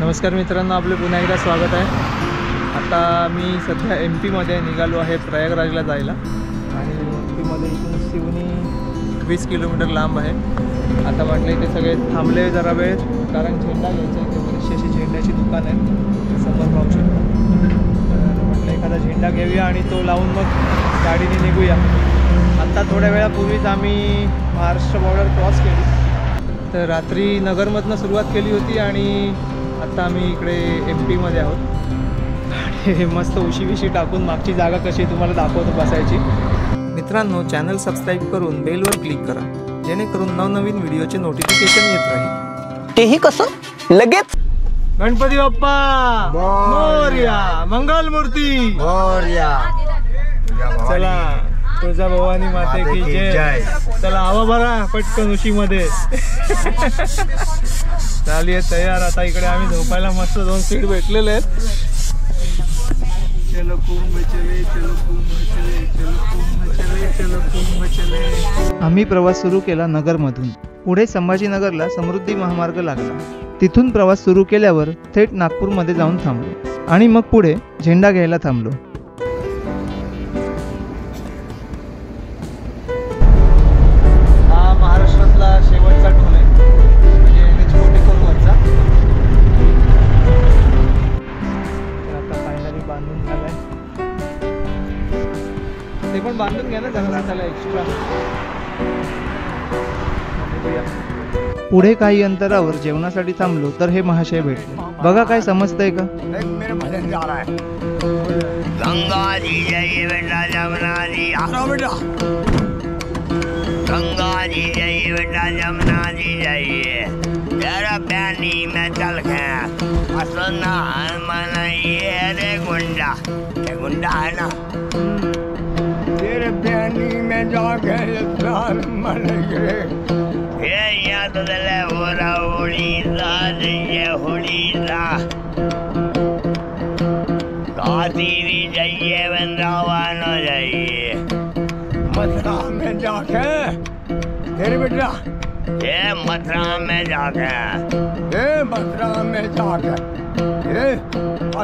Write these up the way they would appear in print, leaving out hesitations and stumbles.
नमस्कार मित्रांनो, आपले पुन्हा एकदा स्वागत आहे। आता मी सध्या MP मध्ये निघालो आहे प्रयागराजला जायला आणि MP मध्ये इथून शिवनी 20 किलोमीटर लांब आहे। आता म्हटलं इथे सगळे थांबले जरा वेळ, कारण झेंडा घ्यायचा आहे। बरीचशी अशी झेंड्याची दुकान आहे समोर पाहू शकता। तर म्हटलं एखादा झेंडा घेऊया आणि तो लावून मग गाडीने निघूया। आता थोड्या वेळापूर्वीच आम्ही महाराष्ट्र बॉर्डर क्रॉस केली। तर रात्री नगरमधनं सुरुवात केली होती आणि आता आम्ही इकडे MP मध्ये आहोत आणि मस्त उशी टाकून मागची जागा कशी तुम्हाला दाखवतो बसायची। मित्रांनो, चॅनल सबस्क्राईब करून बेलवर क्लिक करा, जेणेकरून नवनवीन व्हिडिओचे नोटिफिकेशन येत राहील। तेही कसं लगेच। गणपती बाप्पा मोरया, मंगल मूर्ती मोरया। चला, तुळजा भवानी माते की जय। चला हवा भरा पटकन उशी मध्ये। झाली आहे तयार। आता इकडे आम्ही झोपायला मस्त 2 सीट भेटलेले आहेत। चलो कुंभ चले, चलो कुंभ चले, चलो कुंभ चले, चलो कुंभ चले। आम्ही प्रवास सुरू केला नगरमधून। पुढे संभाजीनगरला समृद्धी महामार्ग लागला। तिथून प्रवास सुरू केल्यावर थेट नागपूरमध्ये जाऊन थांबलो आणि मग पुढे झेंडा घ्यायला थांबलो। हा महाराष्ट्रातला शेवटचा टोल आहे, म्हणजे NH-44 आता फायनली बांधून झालाय। ते पण बांधून घ्या ना जरा, त्याला एक्स्ट्रा। पुढे काही अंतरावर जेवणासाठी थांबलो तर हे महाशय भेटले। बघा काय समजतंय का? गंगा जी जय बेटा जमुना जी आओ बेटा। गंगा जी जय बेटा जमुना जी जय। तेरा पानी में चल के असना मनाइए रे गुंडा। ये गुंडा है ना। तेरे पानी में जाके स्नान मनाइए। ये याद दिले होरा उड़ीसा जय उड़ीसा। काशी जाइए वृंदावन जाइए। मथुरा में जाके तेरे बेटा ये मथुरा में जाके ये मथुरा में जाके ये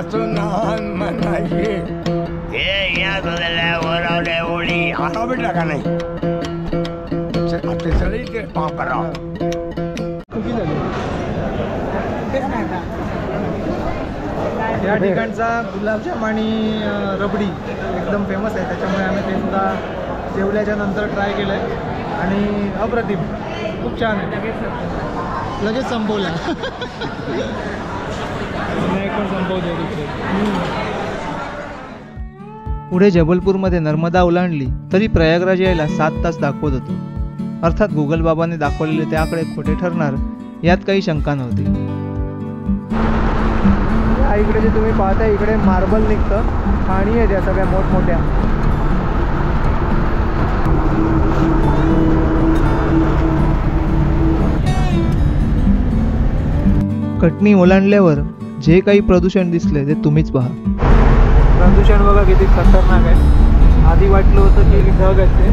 स्नान मनाइए। ये यहाँ तो ले ओरा उड़ी आओ बेटा का नहीं चली के पाप करो। या ठिकाणचा गुलाबजाम आणि रबडी एकदम फेमस आहे, त्याच्यामुळे आम्ही ते सुद्धा जेवल्याच्या नंतर ट्राय केलं आहे आणि अप्रतिम, खूप छान आहे। लगेच संपवला पण संपवतो। पुढे जबलपूरमध्ये नर्मदा ओलांडली तरी प्रयागराज यायला 7 तास दाखवत होतो। अर्थात गुगल बाबाने दाखवलेले ते आकडे खोटे ठरणार यात काही शंका नव्हती। इकडे जे तुम्ही पाहताय इकडे मार्बल निघतं, खाणी आहे त्या सगळ्या मोठमोठ्या। कटनी ओलांडल्यावर जे काही प्रदूषण दिसले ते तुम्हीच पहा। प्रदूषण बघा किती खतरनाक आहे। आधी वाटलं होतं की ढग आहेत ते,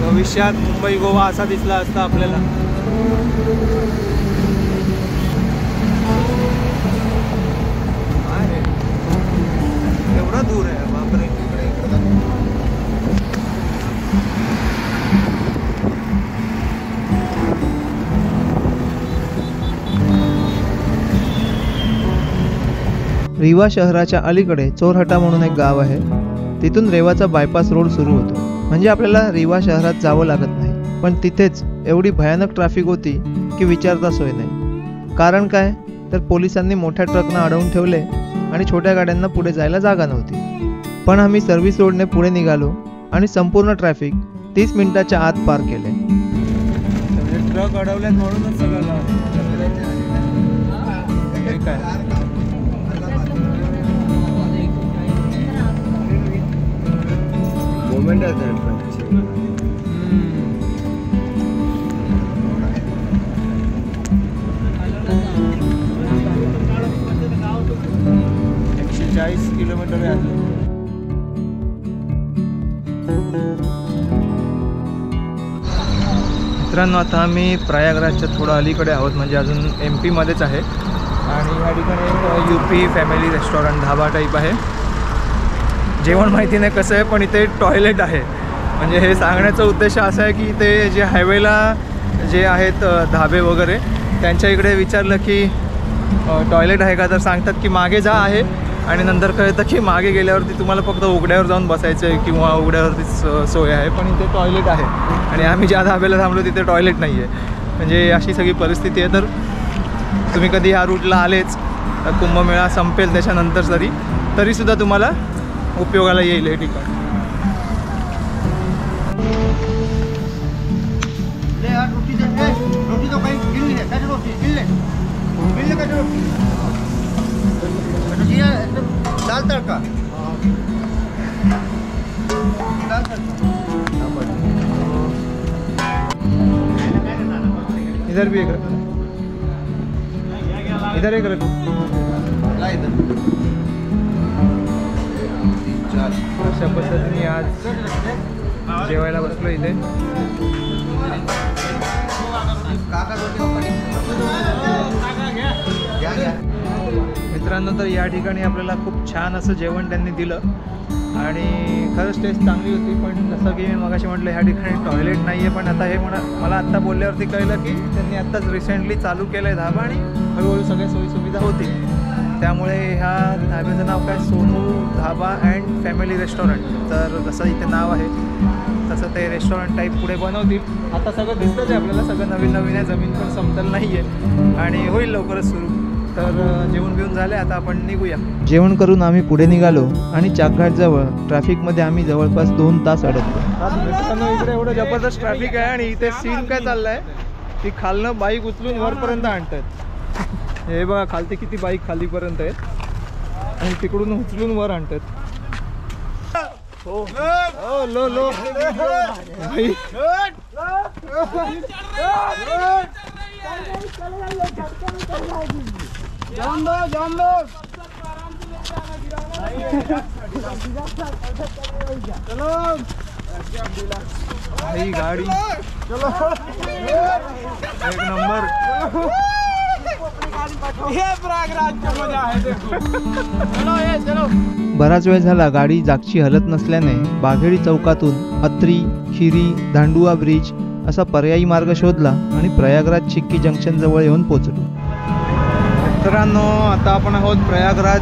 भविष्यात मुंबई गोवा असा दिसला असता आपल्याला। एवढा दूर आहे बापरे। रिवा शहराच्या अलीकडे चोरहटा म्हणून एक गाव आहे। तिथून रेवाचा बायपास रोड सुरू होतो, म्हणजे आपल्याला रिवा शहरात जावं लागत नाही। पण तिथेच एवढी भयानक ट्रॅफिक होती की विचारता सोय नाही। कारण काय तर पोलिसांनी मोठ्या ट्रकना अडवून ठेवले आणि छोट्या गाड्यांना पुढे जायला जागा नव्हती। पण आम्ही सर्व्हिस रोडने पुढे निघालो आणि संपूर्ण ट्रॅफिक 30 मिनिटाच्या आत पार केले। ट्रक अडवल्यात म्हणूनच सगळं किलोमीटर आहे. मित्रांनो, आता आम्ही प्रयागराजच्या थोडं अलीकडे आहोत, म्हणजे अजून MP मध्येच आहे. आणि ह्या ठिकाणी एक UP फॅमिली रेस्टॉरंट धाबा टाईप आहे. जेवण माहिती नाही कसं आहे, पण इथे टॉयलेट आहे. म्हणजे हे सांगण्याचा उद्देश असा आहे की इथे जे हायवेला जे आहेत धाबे वगैरे, त्यांच्या इकडे विचारलं की टॉयलेट आहे का, तर सांगतात की मागे जा आहे. आणि नंतर कळतं की मागे गेल्यावरती तुम्हाला फक्त उघड्यावर जाऊन बसायचं आहे किंवा उघड्यावरतीच सोय आहे, पण इथे टॉयलेट आहे. आणि आम्ही ज्या धाब्याला थांबलो तिथे टॉयलेट नाही आहे. म्हणजे अशी सगळी परिस्थिती आहे. तर तुम्ही कधी ह्या रूटला आलेच, कुंभमेळा संपेल त्याच्यानंतर तरीसुद्धा तुम्हाला उपयोगाला येईल हे ठिकाण. दाल तड़का इधर भी एक रखो, इधर एक रखो. अशा पद्धतीने आज जेवायला बसलो इथे. मित्रांनो, तर या ठिकाणी आपल्याला खूप छान असं जेवण त्यांनी दिलं आणि खरंच टेस्ट चांगली होती. पण जसं की मी मगाशी म्हटलं, ह्या ठिकाणी टॉयलेट नाही आहे. पण आता हे मला आत्ता बोलल्यावरती कळलं की त्यांनी आत्ताच रिसेंटली चालू केलं आहे धाबा आणि हळूहळू सगळ्या सोयीसुविधा होतील. त्यामुळे ह्या धाब्याचं नाव काय, सोनू धाबा अँड फॅमिली रेस्टॉरंट. तर जसं इथे नाव आहे तसं ते रेस्टॉरंट टाईप पुढे बनवतील. आता सगळं दिसतंच आहे आपल्याला, सगळं नवीन नवीन आहे. जमीन पण समतल नाही आहे आणि होईल लवकरच सुरू. तर जेवण घेऊन झाले, आता आपण निघूया. जेवण करून आम्ही पुढे निघालो आणि चाकघाटजवळ ट्रॅफिकमध्ये आम्ही जवळपास 2 तास अडकलो. इकडे एवढं जबरदस्त ट्रॅफिक आहे आणि इथे सीन काय चाललाय की खालनं बाईक उचलून वरपर्यंत आणतात. हे बघा, खालती किती बाईक खालीपर्यंत आहेत आणि तिकडून उचलून वर आणतात. हो लो लो भाई. भाई गाड़ी एक नंबर. बराच वेळ झाला गाडी जागची हलत नसल्याने बाघेडी चौकातून अत्री, खिरी, दांडुआ ब्रिज असा पर्यायी मार्ग शोधला आणि प्रयागराज चिक्की जंक्शन जवळ येऊन पोहोचलो. मित्रांनो, आता आपण आहोत प्रयागराज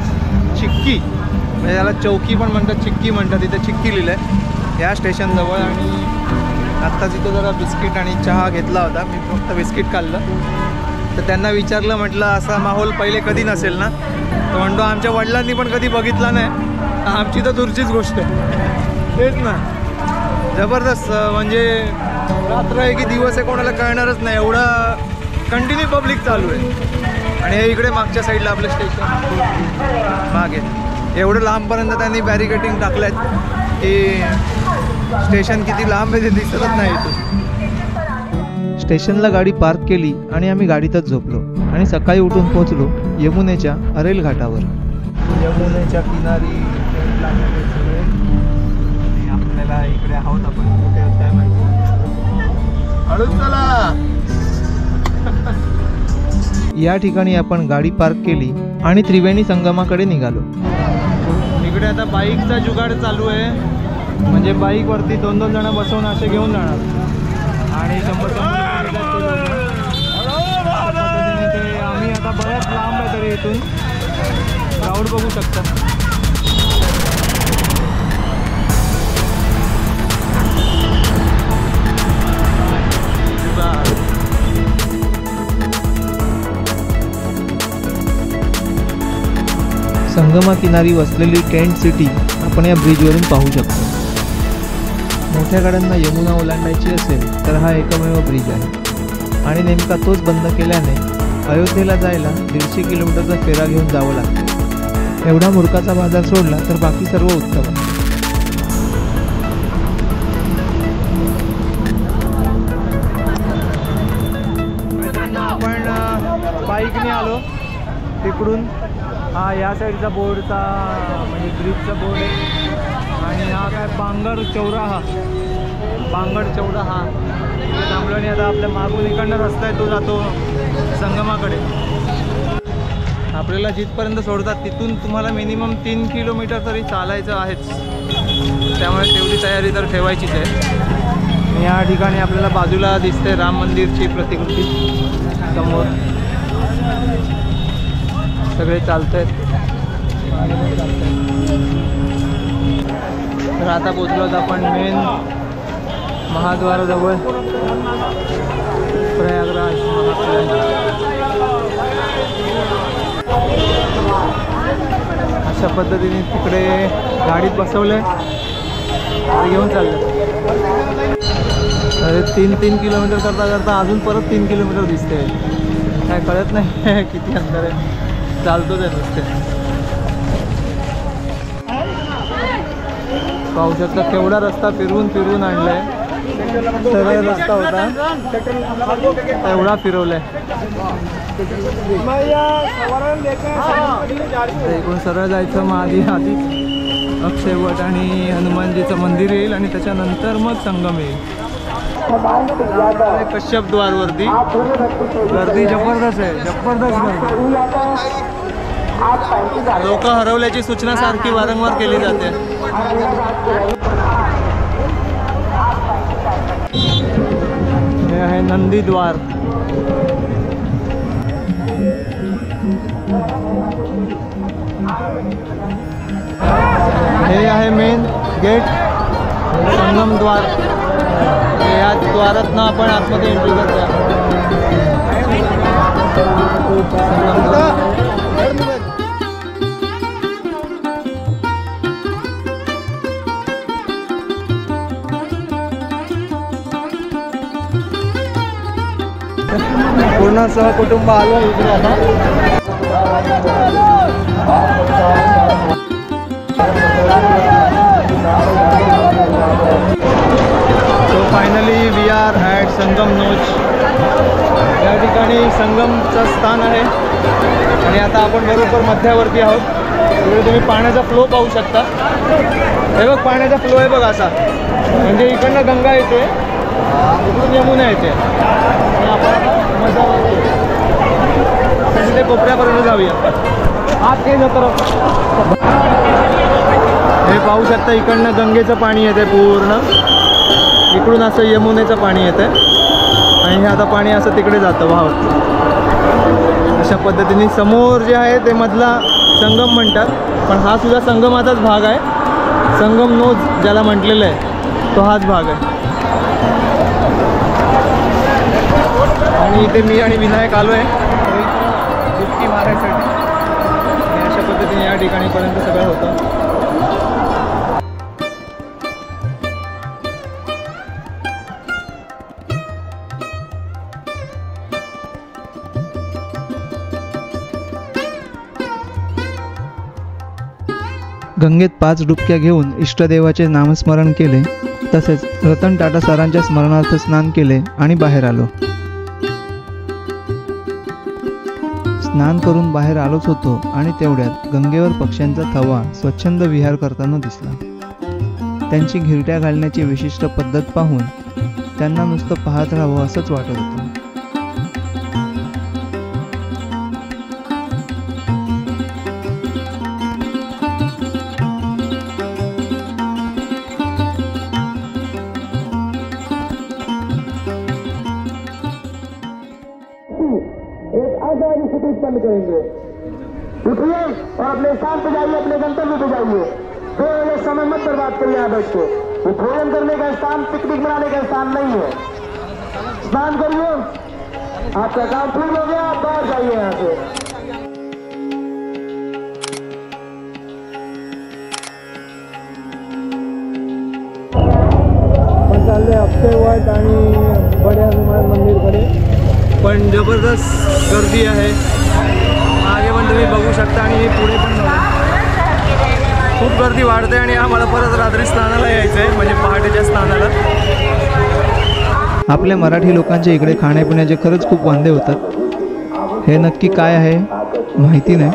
चिक्की, म्हणजे याला चौकी पण म्हणतात, चिक्की म्हणतात. इथे चिक्की लिहिलं आहे या स्टेशनजवळ. आणि आत्ताच इथं जरा बिस्किट आणि चहा घेतला होता. मी फक्त बिस्किट खाल्लं. तर त्यांना विचारलं, म्हटलं असा माहोल पहिले कधी नसेल ना. तर म्हणतो आमच्या वडिलांनी पण कधी बघितला नाही. आमची तर दूरचीच गोष्ट आहे. तेच ना, जबरदस्त. म्हणजे रात्र आहे की दिवस आहे कोणाला कळणारच नाही, एवढा कंटिन्यू पब्लिक चालू आहे. आणि हे इकडे मागच्या साईडला आपलं स्टेशन मागे एवढं लांबपर्यंत त्यांनी बॅरिकेटिंग टाकलं आहे की स्टेशन किती लांब आहे ते दिसतच नाही इथून. स्टेशनला गाडी पार्क केली आणि आम्ही गाडीतच झोपलो आणि सकाळी उठून पोहोचलो यमुनेच्या अरेल घाटावर. यमुनेच्या किनारी आपल्याला इकडे आहोत आपण, कुठे आहोत काय माहिती. हळूच चला. या ठिकाणी आपण गाडी पार्क केली आणि त्रिवेणी संगमाकडे निघालो. इकडे आता बाईकचा जुगाड चालू आहे. म्हणजे बाईकवरती 2-2 जण बसवून असे घेऊन जाणार आणि 100 आम्ही आता बऱ्याच लांब आहे तरी इथून क्राऊड बघू शकता. संगमा किनारी वसलेली टेंट सिटी आपण या ब्रिजवरून पाहू शकतो. मोठ्या गाड्यांना यमुना ओलांडायची असेल तर हा एकमेव ब्रिज आहे आणि नेमका तोच बंद केल्याने अयोध्येला जायला 150 किलोमीटरचा फेरा घेऊन जावं लागतं. एवढा मूर्खाचा बाजार सोडला तर बाकी सर्व उत्तम आहे. इकडून हा या साईडचा बोर्डचा म्हणजे ब्रिजचा बोर्ड आहे आणि हा काय बांगड चौराहा थांबलो आणि आता आपल्या मागून इकडनं रस्ता आहे तो जातो संगमाकडे. आपल्याला जिथपर्यंत सोडतात तिथून तुम्हाला मिनिमम 3 किलोमीटर तरी चालायचं आहेच, त्यामुळे तेवढी तयारी तर ठेवायचीच आहे. या ठिकाणी आपल्याला बाजूला दिसते राम मंदिरची प्रतिकृती समोर. सगळे चालत आहेत. तर आता पोचलो आपण मेन महाद्वाराजवळ प्रयागराज अशा पद्धतीने तिकडे गाडीत बसवले घेऊन चालले. अरे 3 किलोमीटर करता अजून परत 3 किलोमीटर दिसते. काय कळत नाही किती अंतर आहे. चालतोच आहे नुसते. पाहू शकता केवढा रस्ता फिरवून आणलाय. सरळ रस्ता होता एवढा फिरवलाय. इकडून सरळ जायचं. मग आधी अक्षयवट आणि हनुमानजीचं मंदिर येईल आणि त्याच्यानंतर मग संगम येईल. कश्यप द्वारवरती गर्दी जबरदस्त आहे. लोक हरवल्याची सूचना सारखी वारंवार केली जाते. हे आहे नंदीद्वार. हे आहे मेन गेट संगम द्वार. या द्वारातनं आपण आतमध्ये एंट्री करतो. पूर्ण सहकुटुंब आलो इकडे आता. So finally we are at Sangam नोच. या ठिकाणी संगमचं स्थान आहे आणि आता आपण बरोबर मध्यावरती आहोत. तिकडे तुम्ही पाण्याचा फ्लो पाहू शकता. हे बघ पाण्याचा फ्लो आहे बघ असा. म्हणजे इकडनं गंगा येते, इकडून यमुना येते आणि आपण मध्यावरती तिथे कोपऱ्यापर्यंत जाऊया. आत हे जातं. हे पाहू शकता इकडनं गंगेचं पाणी येते पूर्ण. इकडून असं यमुनेचं पाणी येतं आणि हे आता पाणी असं तिकडे जातं वाहत. अशा पद्धतीने समोर जे आहे ते मधला संगम म्हणतात, पण हा सुद्धा संगमाचाच भाग आहे. संगम नोज ज्याला म्हटलेलं आहे तो हाच भाग आहे. आणि इथे मी आणि विनायक आलो आहे डुबकी मारायसाठी. आणि अशा पद्धतीने या ठिकाणीपर्यंत सगळं होतं. गंगेत 5 डुबक्या घेऊन इष्टदेवाचे नामस्मरण केले. तसेच रतन टाटा सरांच्या स्मरणार्थ स्नान केले आणि बाहेर आलो. स्नान करून बाहेर आलोच होतो आणि तेवढ्यात गंगेवर पक्ष्यांचा थवा स्वच्छंद विहार करताना दिसला. त्यांची घिरट्या घालण्याची विशिष्ट पद्धत पाहून त्यांना नुसतं पाहत राहावं असंच वाटत होतं. उत्पन्न करेंगे. उठिए और अपने स्थान पे जाइए, अपने गंतव्य पे जाइए. थोड़ा समय मत बर्बाद करिए यहाँ बैठ के. ये भोजन करने का स्थान, पिकनिक मनाने का स्थान नहीं है. स्नान करिए, आपका काम पूर्ण हो गया, आप बाहर जाइए यहाँ से. पण चालले अक्षयवट आणि बडे हनुमान मंदिरकडे. पण जबरदस्त गर्दी आहे. मागे पण तुम्ही बघू शकता आणि पुढे पण खूप गर्दी वाढते. आणि आम्हाला परत रात्री स्नानाला यायचं आहे, म्हणजे पहाटेच्या स्नानाला. आपल्या मराठी लोकांच्या इकडे खाण्यापिण्याचे खरंच खूप वांदे होतात. हे नक्की काय आहे माहिती नाही,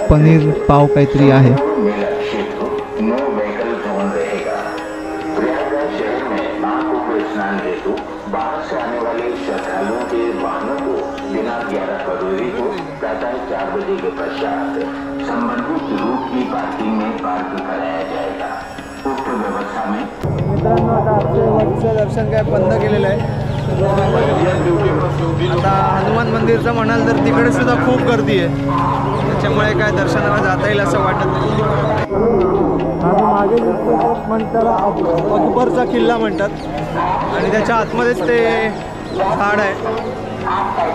पनीर पाव काहीतरी आहे. नो व्हीकल जोन रहेगा. प्रयागराज शहर में महाकुंभ स्नान हेतु बाहर से आने वाले श्रद्धालुओं के वाहनों को बिना 11 फरवरी को प्रातः 4 बजे के पश्चात संबंधित रूट की पार्किंग में पार्क कराया जाएगा. उक्त व्यवस्था में मित्रांनो आता वरचं दर्शन काय बंद केलेलं आहे. आता हनुमान मंदिरचं म्हणाल तर तिकडे सुद्धा खूप गर्दी आहे, त्याच्यामुळे काय दर्शनाला जाता येईल असं वाटत नाही. आणि मागे म्हणतात अकबरचा किल्ला म्हणतात आणि त्याच्या आतमध्येच ते झाड आहे,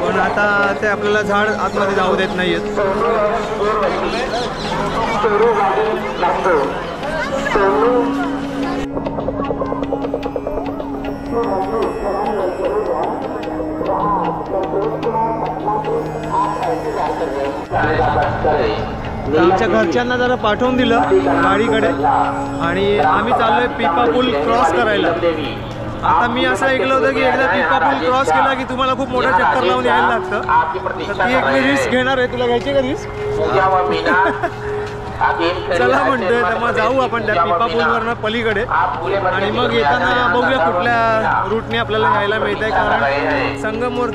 पण आता ते आपल्याला झाड आतमध्ये जाऊ देत नाही आहेत. आमच्या घरच्यांना जरा पाठवून दिलं गाडीकडे आणि आम्ही चाललोय पिपा पूल क्रॉस करायला. आता मी असं ऐकलं होतं की एकदा पिपा पूल क्रॉस केला की तुम्हाला खूप मोठा चक्कर लावून यायला लागतं, तर ती एक मी रिस्क घेणार आहे. तुला घ्यायची का रिस्क? चला म्हणतोय, तर मग जाऊ आपण त्या पिपा पूलवरनं पलीकडे आणि मग येताना बघूया कुठल्या रूटने आपल्याला यायला मिळत आहे, कारण संगमवर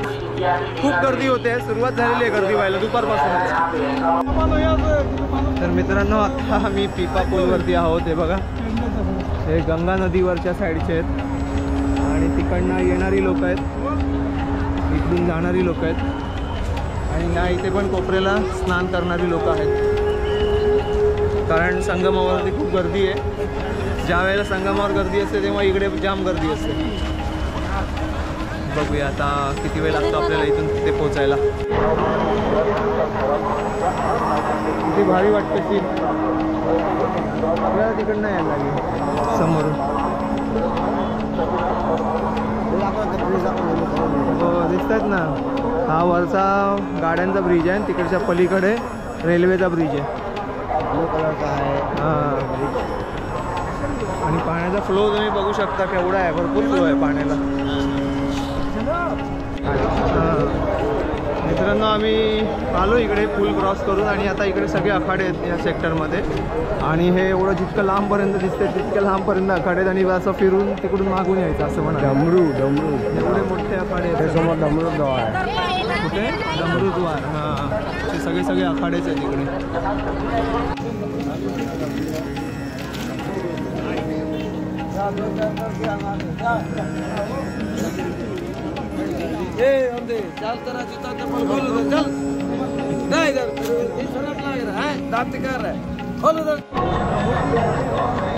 खूप गर्दी होते. सुरुवात झालेली आहे गर्दी व्हायला दुपारपासूनच. तर मित्रांनो आता मी पिपा पूलवरती आहोत. हे बघा, हे गंगा नदीवरच्या साईडचे आहेत आणि तिकडनं येणारी लोक आहेत, इकडून जाणारी लोक आहेत आणि ह्या इथे पण कोपऱ्याला स्नान करणारी लोक आहेत, कारण संगमावरती खूप गर्दी आहे. ज्या वेळेला संगमावर गर्दी असते तेव्हा इकडे जाम गर्दी असते. बघूया आता किती वेळ लागतो आपल्याला इथून तिथे पोचायला. किती भारी वाटतं की आपल्याला तिकडनं यायला लागेल समोरून. हो दिसत आहेत ना, हा वरचा गाड्यांचा ब्रिज आहे, तिकडच्या पलीकडे रेल्वेचा ब्रिज आहे. ब्लू कलरचा आहे. हां, आणि पाण्याचा फ्लो तुम्ही बघू शकता केवढा आहे, भरपूर फ्लो आहे पाण्याला. मित्रांनो आम्ही आलो इकडे पूल क्रॉस करून आणि आता इकडे सगळे आखाडे आहेत या सेक्टरमध्ये आणि हे एवढं जितकं लांबपर्यंत दिसते तितक्या लांबपर्यंत आखाडे आहेत आणि असं फिरून तिकडून मागून यायचं असं म्हणा. डमरू एवढे मोठे आखाडे आहेत. समोर डमरूद्वार आहे. कुठे? डमरूद्वार. हां, ते सगळे आखाडेच आहेत इकडे.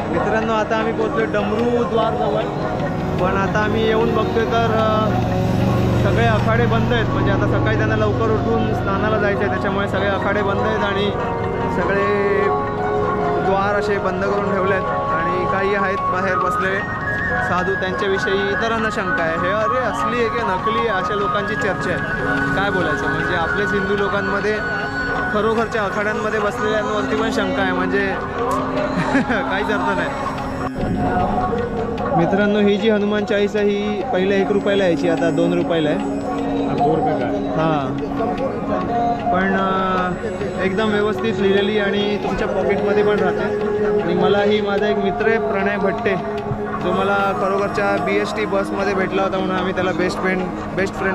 मित्रांनो आता आम्ही पोहोचलो डमरूद्वार जवळ, पण आता आम्ही येऊन बघतोय तर सगळे आखाडे बंद आहेत. म्हणजे आता सकाळी त्यांना लवकर उठून स्नानाला जायचं आहे, त्याच्यामुळे सगळे आखाडे बंद आहेत आणि सगळे द्वार असे बंद करून ठेवले आहेत आणि काही आहेत बाहेर बसलेले साधू, त्यांच्याविषयी इतरांना शंका आहे. हे अरे असली आहे की नकली आहे अशा लोकांची चर्चा आहे. काय बोलायचं, म्हणजे आपलेच हिंदू लोकांमध्ये खरोखरच्या आखाड्यांमध्ये बसलेल्यांवरती पण शंका आहे, म्हणजे काहीच अर्थ नाही. मित्रांनो ही जी हनुमान चाळीसा ही पहिल्या 1 रुपयाला यायची, आता 2 रुपयाला आहे. 2 रुपये हां, पण एकदम व्यवस्थित लिहिलेली आणि तुमच्या पॉकेटमध्ये पण राहते. आणि मला ही माझा एक मित्र आहे प्रणय भट्टे, जो मला खरोखरच्या BST बसमध्ये भेटला होता, म्हणून आम्ही त्याला बेस्ट फ्रेंड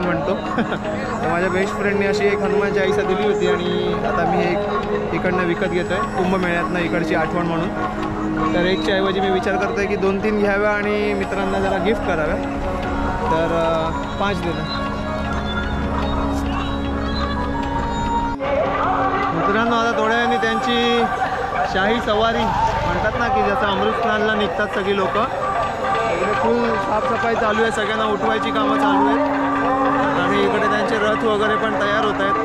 म्हणतो. तर माझ्या बेस्ट फ्रेंडने अशी एक हनुमान चाळीसा दिली होती आणि आता मी एक इकडनं विकत घेतो आहे कुंभमेळ्यातनं, इकडची आठवण म्हणून. तर एकच्या ऐवजी मी विचार करतो आहे की 2-3 घ्याव्या आणि मित्रांना जरा गिफ्ट कराव्या. तर 5 देणं. मित्रांनो आता थोड्या वेळाने त्यांची शाही सवारी म्हणतात ना, की जसं अमृत स्नानला निघतात सगळी लोक, इकडे फुल साफसफाई चालू आहे, सगळ्यांना उठवायची कामं चालू आहेत आणि इकडे त्यांचे रथ वगैरे पण तयार होत आहेत.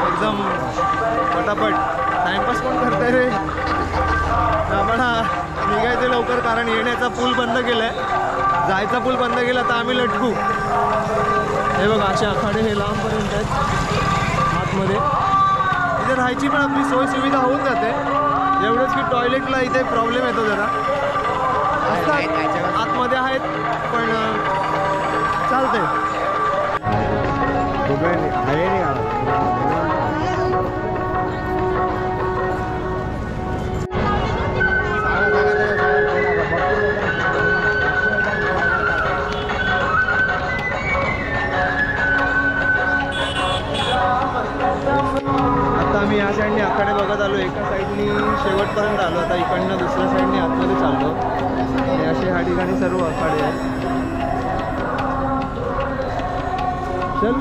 एकदम पटापट टाईमपास कोण करताय रे. आपण निघायचं लवकर, कारण येण्याचा पूल बंद केला आहे, जायचा पूल बंद केला तर आम्ही लटकू. हे बघा असे आखाडे हे लांबपर्यंत आहेत आतमध्ये. इथे राहायची पण आपली सोय सुविधा होऊन जाते, एवढंच की टॉयलेटला इथे प्रॉब्लेम येतो जरा. असतात आतमध्ये आहेत पण चालते. शेवटपर्यंत आलो. आता इकडनं दुसऱ्या साईडने आतमध्ये चाललो आणि असे ह्या ठिकाणी सर्व आखाडे आहेत. चल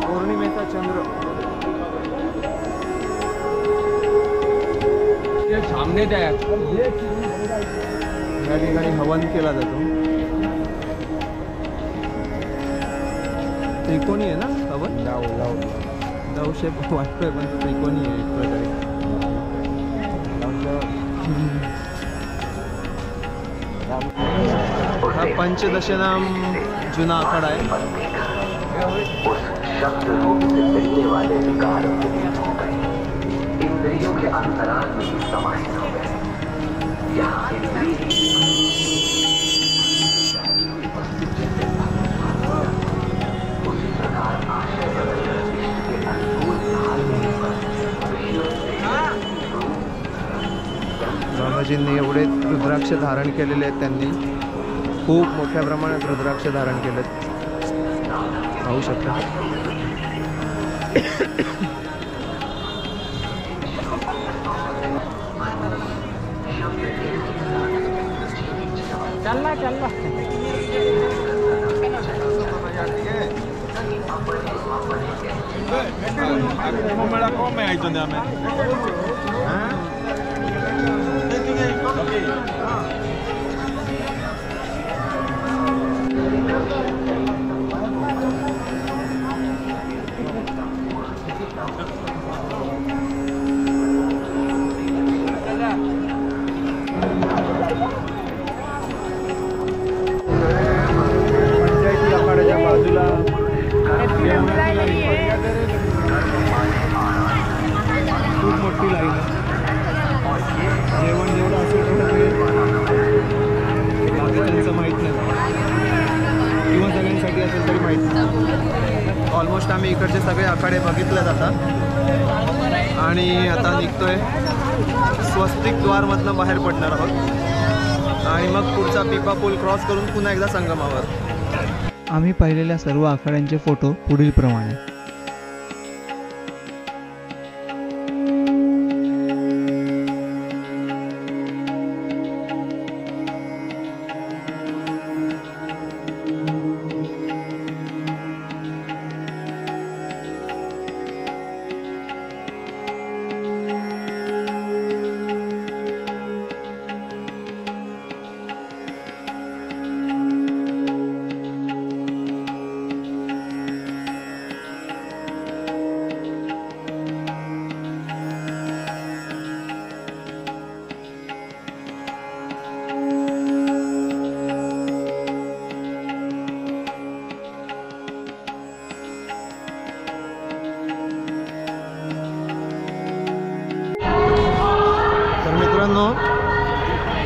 पौर्णिमेचा चंद्र सामने या ठिकाणी हवन केला जातो. त्रिकोणी आहे ना हवन? डाव शेप वाटतोय पण तो त्रिकोणी आहे एक प्रकारे. हा पंचदशनाम जुना आखाडा आहे. शब्द रूप से मिलने वाले विकारों के बीच हो गए, इंद्रियों के अंतराल में ही समाहित हो गए. यहाँ इंद्रिय उसी प्रकार आशय बदलकर इष्ट के अनुकूल हाल में बाबाजींनी एवढे रुद्राक्ष धारण केलेले आहेत. त्यांनी खूप मोठ्या प्रमाणात रुद्राक्ष धारण केलेत, पाहू शकता. चलना चलना मेरा कौन में आई तो हमें बाजूला खूप मोठी लाईन आहे. जेवण जेवढं असेल तेवढं बाकी त्यांचं माहीत नाही किंवा सगळ्यांसाठी असेल तरी माहीत नाही. ऑलमोस्ट आम्ही इकडचे सगळे आखाडे बघितले जातात आणि आता निघतोय स्वस्तिक द्वारमधनं बाहेर पडणार आहोत आणि मग पुढचा पिपा पूल क्रॉस करून पुन्हा एकदा संगमावर. आम्ही पाहिलेल्या सर्व आखाड्यांचे फोटो पुढील प्रमाणे.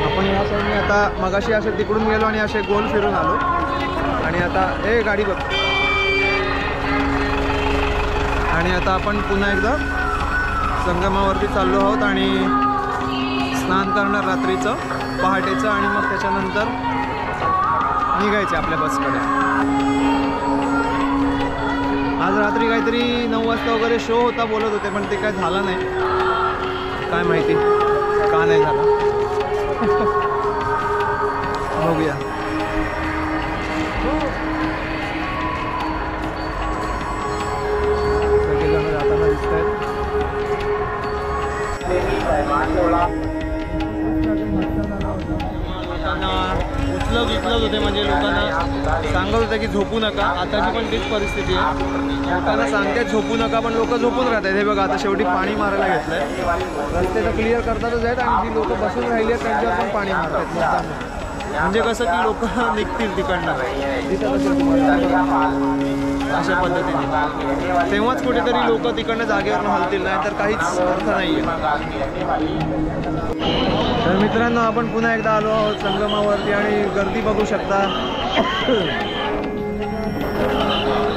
आपण या साईडने आता मगाशी असे तिकडून गेलो आणि असे गोल फिरून आलो आणि आता गाडी बघ. आणि आता आपण पुन्हा एकदा संगमावरती चाललो आहोत आणि स्नान करणार रात्रीचं पहाटेचं आणि मग त्याच्यानंतर निघायचे आपल्या बसकडे. आज रात्री काहीतरी 9 वाजता वगैरे शो होता बोलत होते पण ते काय झालं नाही. काय माहिती का नाही झालं. बघूया. सगळेजण जाताना दिसत आहेत. उचलत होते म्हणजे लोकांना सांगत होते की झोपू नका. आताची पण तीच परिस्थिती आहे. लोकांना सांगतात झोपू नका पण लोक झोपून राहतात. हे बघा आता शेवटी पाणी मारायला घेतलंय. रस्ते तर क्लिअर करतातच आहेत आणि जी लोक बसून राहिली आहेत त्यांच्यावर पण पाणी मारतात. म्हणजे कसं की लोक निघतील तिकडनं अशा पद्धतीने. तेव्हाच कुठेतरी लोक तिकडनं जागेवर हलतील, नाही तर काहीच अर्थ नाही आहे. तर मित्रांनो आपण पुन्हा एकदा आलो आहोत संगमावरती आणि गर्दी बघू शकता.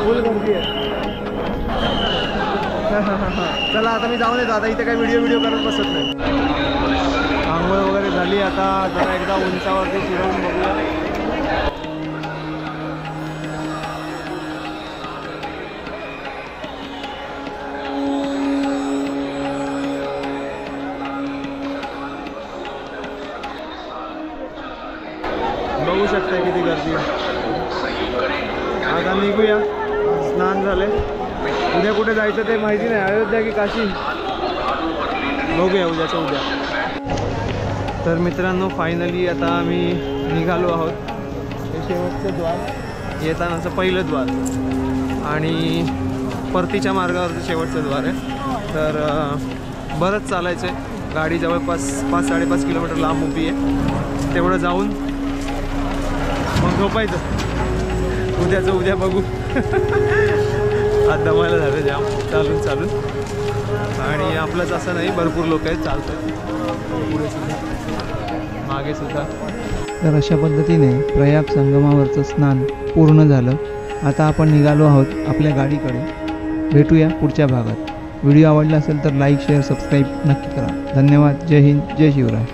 फुल गर्दी आहे. चला आता मी जाऊन येतो. आता इथे काही व्हिडिओ करत बसत नाही. झाली. आता जरा एकदा उंचावरती फिरवून बघूया. बघू शकता किती गर्दी आहे. आता निघूया. स्नान झाले. उद्या कुठे जायचं ते माहिती नाही. अयोध्या की काशी बघूया उद्याचं उद्या. तर मित्रांनो फायनली आता आम्ही निघालो आहोत. हे शेवटचं द्वार, येतानाचं पहिलं द्वार आणि परतीच्या मार्गावरचं शेवटचं द्वार आहे. तर बरंच चालायचं आहे. गाडी जवळपास 5-5.5 किलोमीटर लांब उभी आहे. तेवढं जाऊन मग झोपायचं. उद्याचं उद्या बघू. आज दमायला झालं जाम चालून आणि आपलंच असं नाही, भरपूर लोक आहेत चालतात पुढे सुद्धा मागे सुद्धा. तर अशा पद्धतीने प्रयाग संगमावरचं स्नान पूर्ण झालं. आता आपण निघालो आहोत आपल्या गाडीकडे. भेटूया पुढच्या भागात. व्हिडिओ आवडला असेल तर लाईक शेअर सबस्क्राईब नक्की करा. धन्यवाद. जय हिंद, जय शिवराय.